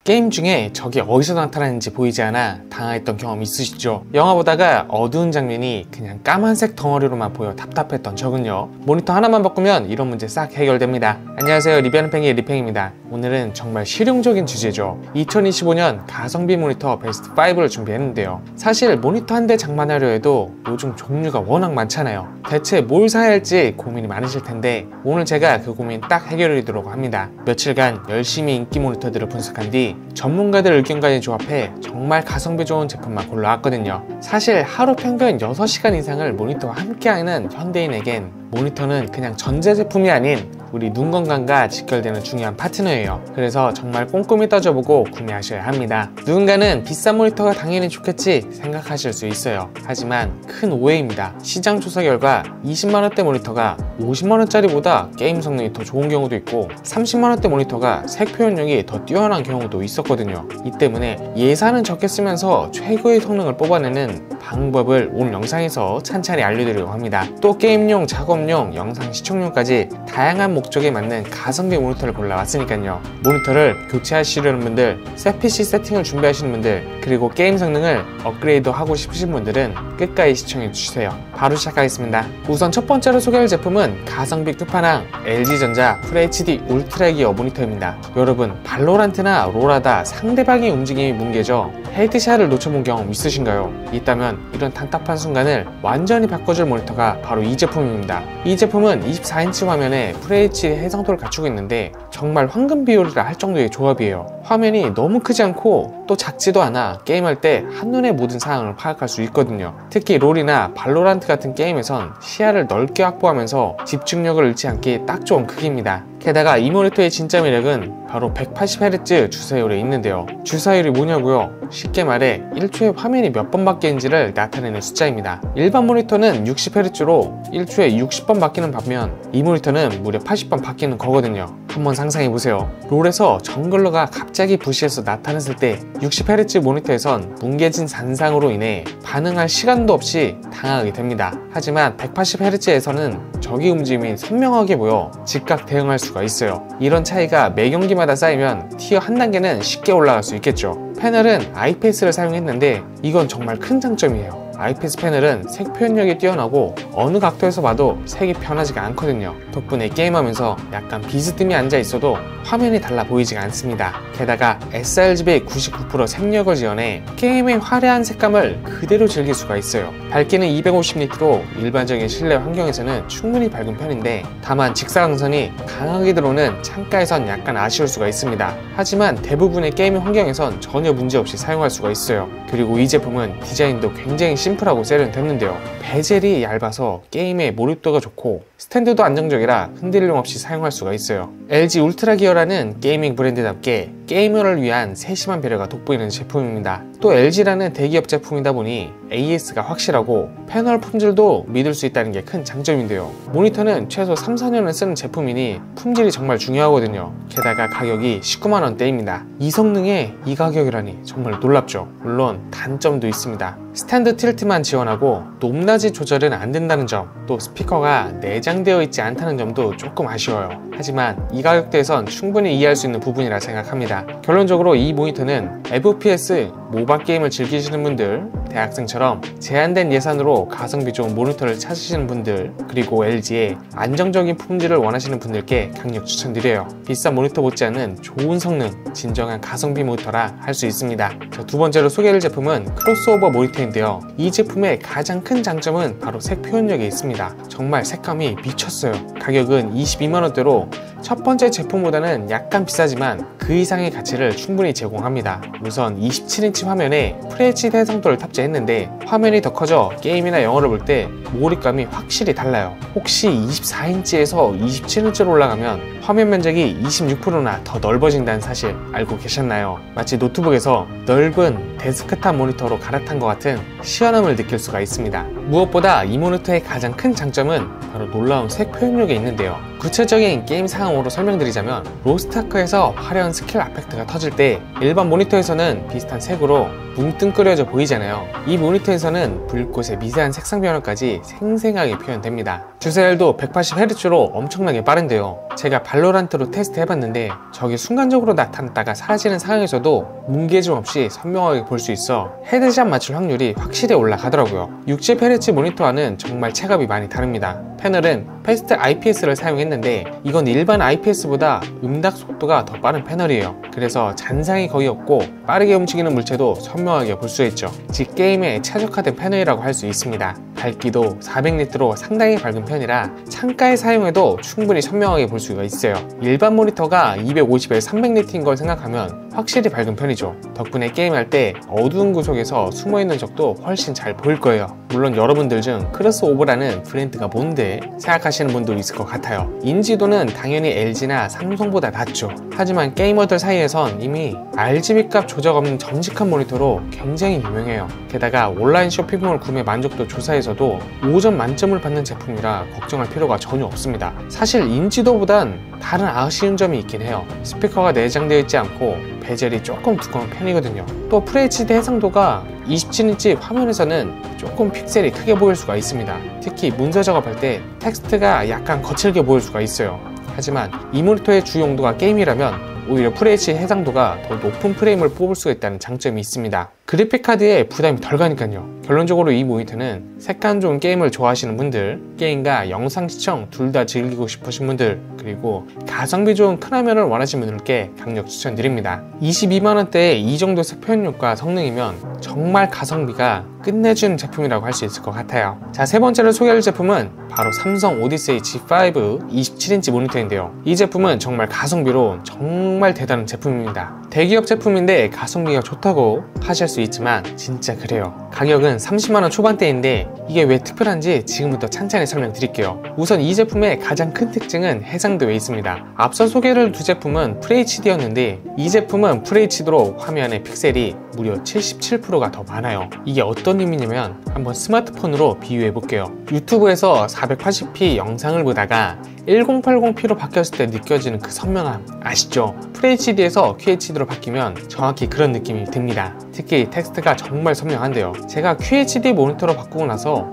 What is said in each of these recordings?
게임 중에 적이 어디서 나타나는지 보이지 않아 당황했던 경험 있으시죠? 영화 보다가 어두운 장면이 그냥 까만색 덩어리로만 보여 답답했던 적은요? 모니터 하나만 바꾸면 이런 문제 싹 해결됩니다. 안녕하세요, 리뷰하는 팽이의 리팽입니다. 오늘은 정말 실용적인 주제죠. 2025년 가성비 모니터 베스트 5를 준비했는데요. 사실 모니터 한 대 장만하려 해도 요즘 종류가 워낙 많잖아요. 대체 뭘 사야 할지 고민이 많으실 텐데 오늘 제가 그 고민 딱 해결해 드리도록 합니다. 며칠간 열심히 인기 모니터들을 분석한 뒤 전문가들 의견까지 조합해 정말 가성비 좋은 제품만 골라왔거든요. 사실 하루 평균 6시간 이상을 모니터와 함께하는 현대인에겐 모니터는 그냥 전자제품이 아닌 우리 눈 건강과 직결되는 중요한 파트너예요. 그래서 정말 꼼꼼히 따져보고 구매하셔야 합니다. 누군가는 비싼 모니터가 당연히 좋겠지 생각하실 수 있어요. 하지만 큰 오해입니다. 시장 조사 결과 20만원대 모니터가 50만원짜리보다 게임 성능이 더 좋은 경우도 있고 30만원대 모니터가 색 표현력이 더 뛰어난 경우도 있었거든요. 이 때문에 예산은 적게 쓰면서 최고의 성능을 뽑아내는 방법을 오늘 영상에서 찬찬히 알려드리려고 합니다. 또 게임용, 작업용, 영상 시청용까지 다양한 목적에 맞는 가성비 모니터를 골라왔으니까요. 모니터를 교체하시려는 분들, 새 PC 세팅을 준비하시는 분들, 그리고 게임 성능을 업그레이드 하고 싶으신 분들은 끝까지 시청해주세요. 바로 시작하겠습니다. 우선 첫 번째로 소개할 제품은 가성비 끝판왕 LG전자 FHD 울트라 기어 모니터입니다. 여러분, 발로란트나 롤하다 상대방의 움직임이 뭉개져 헤드샷을 놓쳐본 경험 있으신가요? 있다면 이런 답답한 순간을 완전히 바꿔줄 모니터가 바로 이 제품입니다. 이 제품은 24인치 화면에 FHD 해상도를 갖추고 있는데 정말 황금 비율이라 할 정도의 조합이에요. 화면이 너무 크지 않고 또 작지도 않아 게임할 때 한눈에 모든 상황을 파악할 수 있거든요. 특히 롤이나 발로란트 같은 게임에선 시야를 넓게 확보하면서 집중력을 잃지 않기 딱 좋은 크기입니다. 게다가 이 모니터의 진짜 매력은 바로 180Hz 주사율에 있는데요. 주사율이 뭐냐고요? 쉽게 말해 1초에 화면이 몇 번 바뀌는지를 나타내는 숫자입니다. 일반 모니터는 60Hz로 1초에 60번 바뀌는 반면 이 모니터는 무려 80번 바뀌는 거거든요. 한번 상상해보세요. 롤에서 정글러가 갑자기 부시에서 나타났을 때 60Hz 모니터에선 뭉개진 잔상으로 인해 반응할 시간도 없이 당하게 됩니다. 하지만 180Hz에서는 적의 움직임이 선명하게 보여 즉각 대응할 수가 있어요. 이런 차이가 매 경기마다 쌓이면 티어 한 단계는 쉽게 올라갈 수 있겠죠. 패널은 IPS를 사용했는데 이건 정말 큰 장점이에요. IPS 패널은 색 표현력이 뛰어나고 어느 각도에서 봐도 색이 변하지가 않거든요. 덕분에 게임하면서 약간 비스듬히 앉아 있어도 화면이 달라 보이지가 않습니다. 게다가 sRGB 99% 색력을 지원해 게임의 화려한 색감을 그대로 즐길 수가 있어요. 밝기는 250니트로 일반적인 실내 환경에서는 충분히 밝은 편인데 다만 직사광선이 강하게 들어오는 창가에선 약간 아쉬울 수가 있습니다. 하지만 대부분의 게임 환경에선 전혀 문제없이 사용할 수가 있어요. 그리고 이 제품은 디자인도 굉장히 심플하고 세련됐는데요. 베젤이 얇아서 게임의 몰입도가 좋고 스탠드도 안정적이라 흔들림 없이 사용할 수가 있어요. LG 울트라 기어라는 게이밍 브랜드답게 게이머를 위한 세심한 배려가 돋보이는 제품입니다. 또 LG라는 대기업 제품이다 보니 AS가 확실하고 패널 품질도 믿을 수 있다는 게 큰 장점인데요. 모니터는 최소 3-4년을 쓰는 제품이니 품질이 정말 중요하거든요. 게다가 가격이 19만원대입니다. 이 성능에 이 가격이라니 정말 놀랍죠. 물론 단점도 있습니다. 스탠드 틸트만 지원하고 높낮이 조절은 안 된다는 점, 또 스피커가 내장되어 있지 않다는 점도 조금 아쉬워요. 하지만 이 가격대에선 충분히 이해할 수 있는 부분이라 생각합니다. 결론적으로 이 모니터는 FPS, 모바 게임을 즐기시는 분들, 대학생처럼 제한된 예산으로 가성비 좋은 모니터를 찾으시는 분들, 그리고 LG의 안정적인 품질을 원하시는 분들께 강력 추천드려요. 비싼 모니터 못지않은 좋은 성능, 진정한 가성비 모니터라 할 수 있습니다. 자, 두 번째로 소개할 제품은 크로스오버 모니터인데요. 이 제품의 가장 큰 장점은 바로 색 표현력에 있습니다. 정말 색감이 미쳤어요. 가격은 22만원대로 첫 번째 제품보다는 약간 비싸지만 그 이상의 가치를 충분히 제공합니다. 우선 27인치 화면에 FHD 해상도를 탑재했는데 화면이 더 커져 게임이나 영화를 볼 때 몰입감이 확실히 달라요. 혹시 24인치에서 27인치로 올라가면 화면 면적이 26%나 더 넓어진다는 사실 알고 계셨나요? 마치 노트북에서 넓은 데스크탑 모니터로 갈아탄 것 같은 시원함을 느낄 수가 있습니다. 무엇보다 이 모니터의 가장 큰 장점은 바로 놀라운 색 표현력에 있는데요. 구체적인 게임 상황으로 설명드리자면 로스트아크에서 화려한 스킬 아펙트가 터질 때 일반 모니터에서는 비슷한 색으로 뭉뚱그려져 보이잖아요. 이 모니터에서는 불꽃의 미세한 색상 변화까지 생생하게 표현됩니다. 주사율도 180Hz로 엄청나게 빠른데요. 제가 발로란트로 테스트 해봤는데 저게 순간적으로 나타났다가 사라지는 상황에서도 뭉개짐 없이 선명하게 볼 수 있어 헤드샷 맞출 확률이 확실히 올라가더라고요. 60Hz 모니터와는 정말 체감이 많이 다릅니다. 패널은 패스트 IPS를 사용했는데 이건 일반 IPS보다 음닥 속도가 더 빠른 패널이에요. 그래서 잔상이 거의 없고 빠르게 움직이는 물체도 선명하게 볼 수 있죠. 즉 게임에 최적화된 패널이라고 할 수 있습니다. 밝기도 400니트로 상당히 밝은 편이라 창가에 사용해도 충분히 선명하게 볼 수가 있어요. 일반 모니터가 250에 300니트인 걸 생각하면 확실히 밝은 편이죠. 덕분에 게임할 때 어두운 구석에서 숨어있는 적도 훨씬 잘 보일 거예요. 물론 여러분들 중 크로스오버라는 브랜드가 뭔데 생각하시는 분도 있을 것 같아요. 인지도는 당연히 LG나 삼성보다 낮죠. 하지만 게이머들 사이에선 이미 RGB 값 조작 없는 정직한 모니터로 굉장히 유명해요. 게다가 온라인 쇼핑몰 구매 만족도 조사에서도 5점 만점을 받는 제품이라 걱정할 필요가 전혀 없습니다. 사실 인지도보단 다른 아쉬운 점이 있긴 해요. 스피커가 내장되어 있지 않고 베젤이 조금 두꺼운 편이거든요. 또 FHD 해상도가 27인치 화면에서는 조금 픽셀이 크게 보일 수가 있습니다. 특히 문서 작업할 때 텍스트가 약간 거칠게 보일 수가 있어요. 하지만 이 모니터의 주 용도가 게임이라면 오히려 FHD 해상도가 더 높은 프레임을 뽑을 수가 있다는 장점이 있습니다. 그래픽카드에 부담이 덜 가니까요. 결론적으로 이 모니터는 색감 좋은 게임을 좋아하시는 분들, 게임과 영상 시청 둘 다 즐기고 싶으신 분들, 그리고 가성비 좋은 큰 화면을 원하시는 분들께 강력 추천드립니다. 22만원대에 이 정도 표현력과 성능이면 정말 가성비가 끝내주는 제품이라고 할 수 있을 것 같아요. 자, 세 번째로 소개할 제품은 바로 삼성 오디세이 G5 27인치 모니터인데요. 이 제품은 정말 가성비로 정말 대단한 제품입니다. 대기업 제품인데 가성비가 좋다고 하실 수 있지만 진짜 그래요. 가격은 30만원 초반대인데 이게 왜 특별한지 지금부터 찬찬히 설명드릴게요. 우선 이 제품의 가장 큰 특징은 해상도에 있습니다. 앞서 소개를 두 제품은 FHD였는데 이 제품은 FHD로 화면의 픽셀이 무려 77%가 더 많아요. 이게 어떤 의미냐면 한번 스마트폰으로 비유해 볼게요. 유튜브에서 480p 영상을 보다가 1080p로 바뀌었을 때 느껴지는 그 선명함 아시죠? FHD에서 QHD로 바뀌면 정확히 그런 느낌이 듭니다. 특히 텍스트가 정말 선명한데요. 제가 QHD 모니터로 바꾸고 나서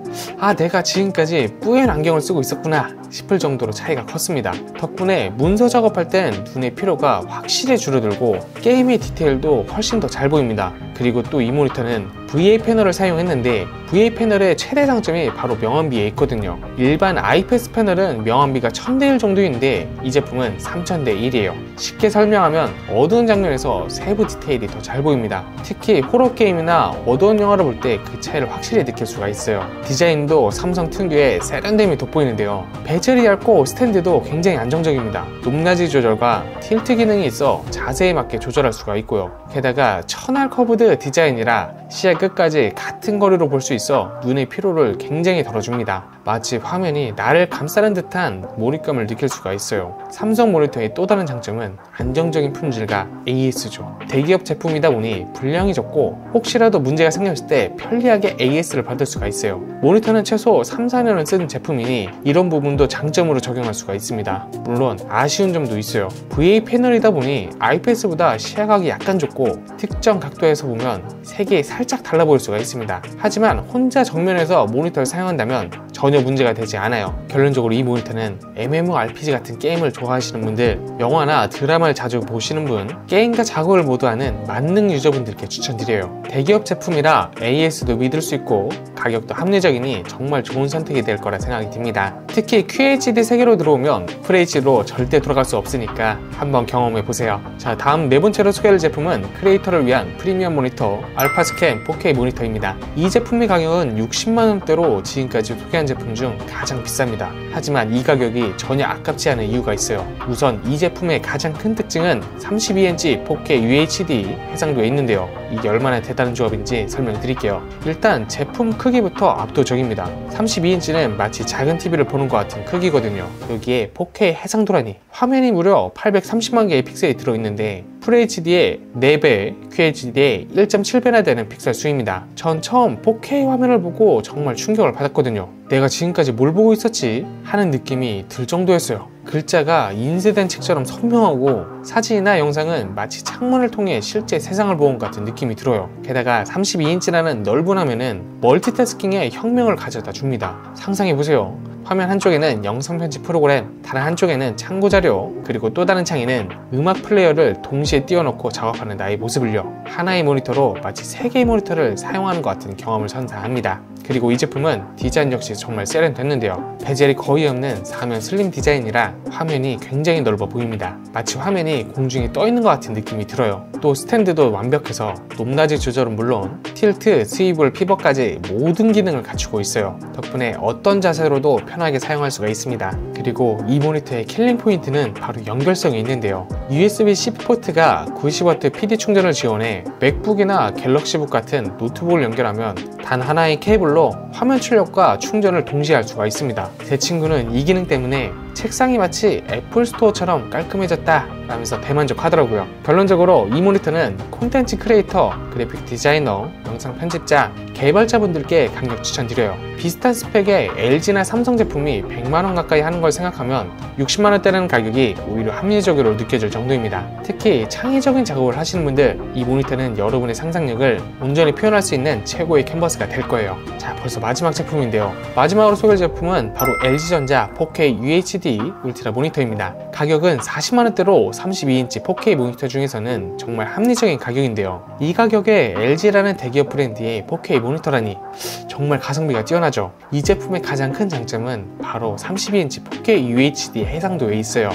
내가 지금까지 뿌연 안경을 쓰고 있었구나 싶을 정도로 차이가 컸습니다. 덕분에 문서 작업할 땐 눈의 피로가 확실히 줄어들고 게임의 디테일도 훨씬 더 잘 보입니다. 그리고 또 이 모니터는 VA 패널을 사용했는데 VA 패널의 최대 장점이 바로 명암비에 있거든요. 일반 IPS 패널은 명암비가 1000대1 정도인데 이 제품은 3000대1이에요. 쉽게 설명하면 어두운 장면에서 세부 디테일이 더 잘 보입니다. 특히 호러 게임이나 어두운 영화를 볼 때 그 차이를 확실히 느낄 수가 있어요. 디자인도 삼성 특유의 세련됨이 돋보이는데요. 베젤이 얇고 스탠드도 굉장히 안정적입니다. 높낮이 조절과 틸트 기능이 있어 자세에 맞게 조절할 수가 있고요. 게다가 천알 커브드 디자인이라 시야 끝까지 같은 거리로 볼 수 있어 눈의 피로를 굉장히 덜어줍니다. 마치 화면이 나를 감싸는 듯한 몰입감을 느낄 수가 있어요. 삼성 모니터의 또 다른 장점은 안정적인 품질과 AS죠. 대기업 제품이다 보니 분량이 적고 혹시라도 문제가 생겼을 때 편리하게 AS를 받을 수가 있어요. 모니터는 최소 3, 4년을 쓰는 제품이니 이런 부분도 장점으로 적용할 수가 있습니다. 물론 아쉬운 점도 있어요. VA 패널이다 보니 IPS보다 시야각이 약간 좁고 특정 각도에서 보면 색이 살짝 달라 보일 수가 있습니다. 하지만 혼자 정면에서 모니터를 사용한다면 전혀 문제가 되지 않아요. 결론적으로 이 모니터는 MMORPG 같은 게임을 좋아하시는 분들, 영화나 드라마를 자주 보시는 분, 게임과 작업을 모두 하는 만능 유저분들께 추천드려요. 대기업 제품이라 AS도 믿을 수 있고 가격도 합리적이니 정말 좋은 선택이 될 거라 생각이 듭니다. 특히 QHD 세계로 들어오면 FHD로 절대 돌아갈 수 없으니까 한번 경험해 보세요. 자, 다음 네 번째로 소개할 제품은 크리에이터를 위한 프리미엄 모니터 알파스캔 4K 모니터입니다. 이 제품의 가격은 60만원대로 지금까지 소개한 제품 중 가장 비쌉니다. 하지만 이 가격이 전혀 아깝지 않은 이유가 있어요. 우선 이 제품의 가장 큰 특징은 32인치 4K UHD 해상도에 있는데요. 이게 얼마나 대단한 조합인지 설명드릴게요. 일단 제품 크기부터 압도적입니다. 32인치는 마치 작은 TV를 보는 것 같은 크기거든요. 여기에 4K 해상도라니. 화면이 무려 830만 개의 픽셀이 들어있는데 FHD의 4배, QHD의 1.7배나 되는 픽셀 수입니다. 전 처음 4K 화면을 보고 정말 충격을 받았거든요. 내가 지금까지 뭘 보고 있었지? 하는 느낌이 들 정도였어요. 글자가 인쇄된 책처럼 선명하고 사진이나 영상은 마치 창문을 통해 실제 세상을 본 것 같은 느낌이 들어요. 게다가 32인치라는 넓은 화면은 멀티태스킹에 혁명을 가져다 줍니다. 상상해보세요. 화면 한쪽에는 영상 편집 프로그램, 다른 한쪽에는 참고 자료, 그리고 또 다른 창에는 음악 플레이어를 동시에 띄워놓고 작업하는 나의 모습을요. 하나의 모니터로 마치 3개의 모니터를 사용하는 것 같은 경험을 선사합니다. 그리고 이 제품은 디자인 역시 정말 세련됐는데요. 베젤이 거의 없는 사면 슬림 디자인이라 화면이 굉장히 넓어 보입니다. 마치 화면이 공중에 떠 있는 것 같은 느낌이 들어요. 또 스탠드도 완벽해서 높낮이 조절은 물론 틸트, 스위블, 피벗까지 모든 기능을 갖추고 있어요. 덕분에 어떤 자세로도 편하게 사용할 수가 있습니다. 그리고 이 모니터의 킬링 포인트는 바로 연결성이 있는데요. USB-C 포트가 90W PD 충전을 지원해 맥북이나 갤럭시북 같은 노트북을 연결하면 단 하나의 케이블로 화면 출력과 충전을 동시에 할 수가 있습니다. 제 친구는 이 기능 때문에 책상이 마치 애플 스토어처럼 깔끔해졌다 라면서 대만족하더라고요. 결론적으로 이 모니터는 콘텐츠 크리에이터, 그래픽 디자이너, 영상 편집자, 개발자분들께 강력 추천드려요. 비슷한 스펙의 LG나 삼성 제품이 100만원 가까이 하는 걸 생각하면 60만원대라는 가격이 오히려 합리적으로 느껴질 정도입니다. 특히 창의적인 작업을 하시는 분들, 이 모니터는 여러분의 상상력을 온전히 표현할 수 있는 최고의 캔버스가 될 거예요. 자, 벌써 마지막 제품인데요. 마지막으로 소개할 제품은 바로 LG전자 4K UHD 울트라 모니터입니다. 가격은 40만원대로 32인치 4K 모니터 중에서는 정말 합리적인 가격인데요. 이 가격에 LG라는 대기업 브랜드의 4K 모니터라니 정말 가성비가 뛰어나죠. 이 제품의 가장 큰 장점은 바로 32인치 4K UHD 해상도에 있어요.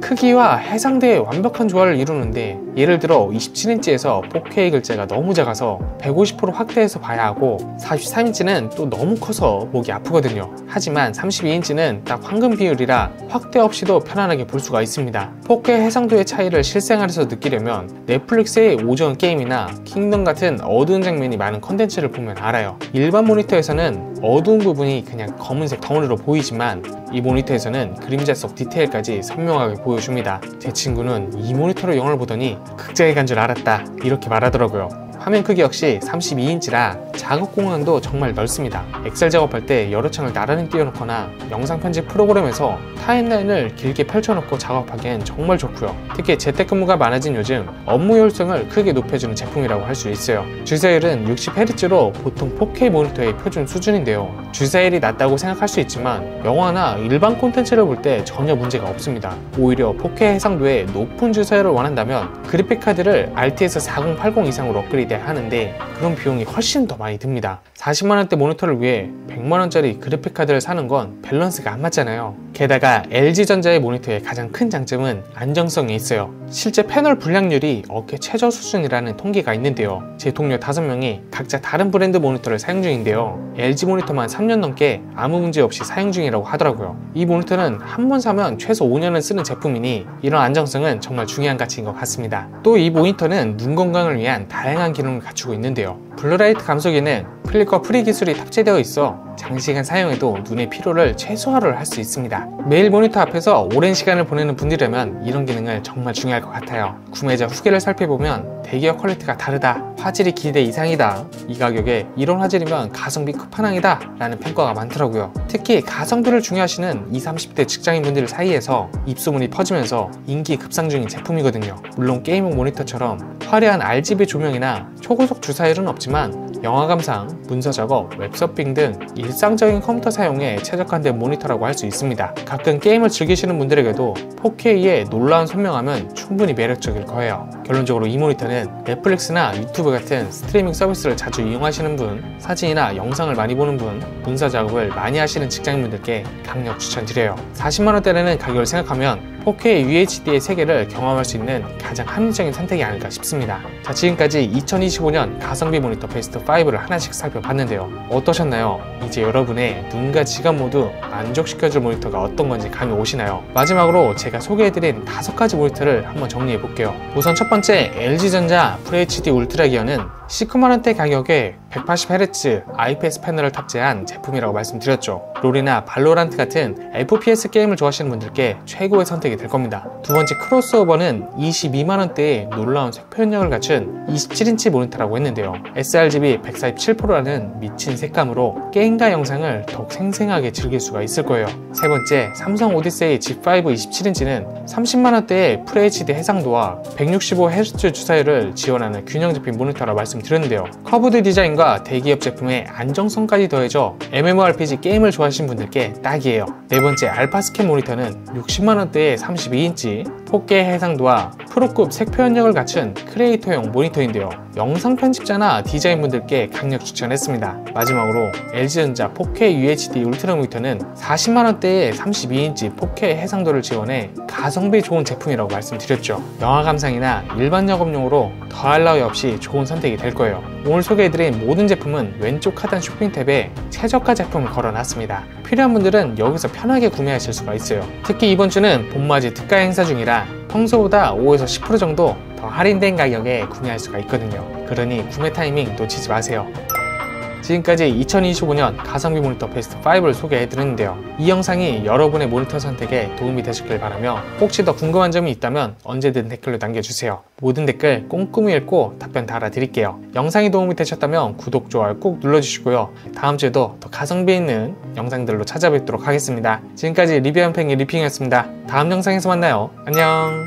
크기와 해상도의 완벽한 조화를 이루는데, 예를 들어 27인치에서 4K 글자가 너무 작아서 150% 확대해서 봐야 하고 43인치는 또 너무 커서 목이 아프거든요. 하지만 32인치는 딱 황금 비율이라 확대 없이도 편안하게 볼 수가 있습니다. 4K 해상도의 차이를 실생활에서 느끼려면 넷플릭스의 오전 게임이나 킹덤 같은 어두운 장면이 많은 컨텐츠를 보면 알아요. 일반 모니터에서는 어두운 부분이 그냥 검은색 덩어리로 보이지만 이 모니터에서는 그림자 속 디테일까지 선명하게 보여줍니다. 제 친구는 이 모니터로 영화를 보더니 극장에 간 줄 알았다 이렇게 말하더라고요. 화면 크기 역시 32인치라 작업 공간도 정말 넓습니다. 엑셀 작업할 때 여러 창을 나란히 띄워놓거나 영상 편집 프로그램에서 타임라인을 길게 펼쳐놓고 작업하기엔 정말 좋고요. 특히 재택근무가 많아진 요즘 업무 효율성을 크게 높여주는 제품이라고 할 수 있어요. 주사율은 60Hz로 보통 4K 모니터의 표준 수준인데요. 주사율이 낮다고 생각할 수 있지만 영화나 일반 콘텐츠를 볼 때 전혀 문제가 없습니다. 오히려 4K 해상도의 높은 주사율을 원한다면 그래픽카드를 RTX 4080 이상으로 업그레이드 하는데 그런 비용이 훨씬 더 많이 듭니다. 40만원대 모니터를 위해 100만원짜리 그래픽카드를 사는 건 밸런스가 안 맞잖아요. 게다가 LG전자의 모니터의 가장 큰 장점은 안정성에 있어요. 실제 패널 불량률이 업계 최저 수준이라는 통계가 있는데요. 제 동료 5명이 각자 다른 브랜드 모니터를 사용 중인데요. LG 모니터만 3년 넘게 아무 문제 없이 사용 중이라고 하더라고요. 이 모니터는 한 번 사면 최소 5년을 쓰는 제품이니 이런 안정성은 정말 중요한 가치인 것 같습니다. 또 이 모니터는 눈 건강을 위한 다양한 기능을 갖추고 있는데요. 블루라이트 감소기는 플리커 프리 기술이 탑재되어 있어 장시간 사용해도 눈의 피로를 최소화를 할 수 있습니다. 매일 모니터 앞에서 오랜 시간을 보내는 분들이라면 이런 기능을 정말 중요할 것 같아요. 구매자 후기를 살펴보면 대기업 퀄리티가 다르다, 화질이 기대 이상이다, 이 가격에 이런 화질이면 가성비 끝판왕이다 라는 평가가 많더라고요. 특히 가성비를 중요하시는 20, 30대 직장인분들 사이에서 입소문이 퍼지면서 인기 급상 중인 제품이거든요. 물론 게이밍 모니터처럼 화려한 RGB 조명이나 초고속 주사율은 없지만 영화 감상, 문서 작업, 웹서핑 등 일상적인 컴퓨터 사용에 최적화된 모니터라고 할 수 있습니다. 가끔 게임을 즐기시는 분들에게도 4K의 놀라운 선명함은 충분히 매력적일 거예요. 결론적으로 이 모니터는 넷플릭스나 유튜브 같은 스트리밍 서비스를 자주 이용하시는 분, 사진이나 영상을 많이 보는 분, 문서 작업을 많이 하시는 직장인분들께 강력 추천드려요. 40만원대라는 가격을 생각하면 4K UHD의 세계를 경험할 수 있는 가장 합리적인 선택이 아닐까 싶습니다. 자, 지금까지 2025년 가성비 모니터 베스트 5를 하나씩 살펴봤는데요. 어떠셨나요? 이제 여러분의 눈과 지갑 모두 만족시켜줄 모니터가 어떤 건지 감이 오시나요? 마지막으로 제가 소개해드린 5가지 모니터를 한번 정리해볼게요. 우선 첫 번째 LG전자 FHD 울트라 기어는 19만원대 가격에 180Hz IPS 패널을 탑재한 제품이라고 말씀드렸죠. 롤이나 발로란트 같은 FPS 게임을 좋아하시는 분들께 최고의 선택이 될 겁니다. 두 번째 크로스오버는 22만원대의 놀라운 색표현력을 갖춘 27인치 모니터라고 했는데요. sRGB 147%라는 미친 색감으로 게임과 영상을 더욱 생생하게 즐길 수가 있을 거예요. 세 번째, 삼성 오디세이 G5 27인치는 30만원대의 FHD 해상도와 165Hz 주사율을 지원하는 균형 잡힌 모니터라고 말씀드렸는데요. 커브드 디자인과 대기업 제품의 안정성까지 더해져 MMORPG 게임을 좋아하시는 분들께 딱이에요. 네 번째, 알파스캔 모니터는 60만원대의 32인치 4K 해상도와 프로급 색표현력을 갖춘 크리에이터용 모니터인데요. 영상 편집자나 디자인분들께 강력 추천했습니다. 마지막으로 LG전자 4K UHD 울트라 모니터는 40만원대의 32인치 4K 해상도를 지원해 가성비 좋은 제품이라고 말씀드렸죠. 영화 감상이나 일반 작업용으로 더할 나위 없이 좋은 선택이 될 거예요. 오늘 소개해드린 모든 제품은 왼쪽 하단 쇼핑 탭에 최저가 제품을 걸어놨습니다. 필요한 분들은 여기서 편하게 구매하실 수가 있어요. 특히 이번 주는 봄맞이 특가 행사 중이라 평소보다 5에서 10% 정도 더 할인된 가격에 구매할 수가 있거든요. 그러니 구매 타이밍 놓치지 마세요. 지금까지 2025년 가성비 모니터 베스트 5를 소개해드렸는데요. 이 영상이 여러분의 모니터 선택에 도움이 되셨길 바라며 혹시 더 궁금한 점이 있다면 언제든 댓글로 남겨주세요. 모든 댓글 꼼꼼히 읽고 답변 달아드릴게요. 영상이 도움이 되셨다면 구독, 좋아요 꼭 눌러주시고요. 다음 주에도 더 가성비 있는 영상들로 찾아뵙도록 하겠습니다. 지금까지 리뷰 한팽이 리핑이었습니다. 다음 영상에서 만나요. 안녕.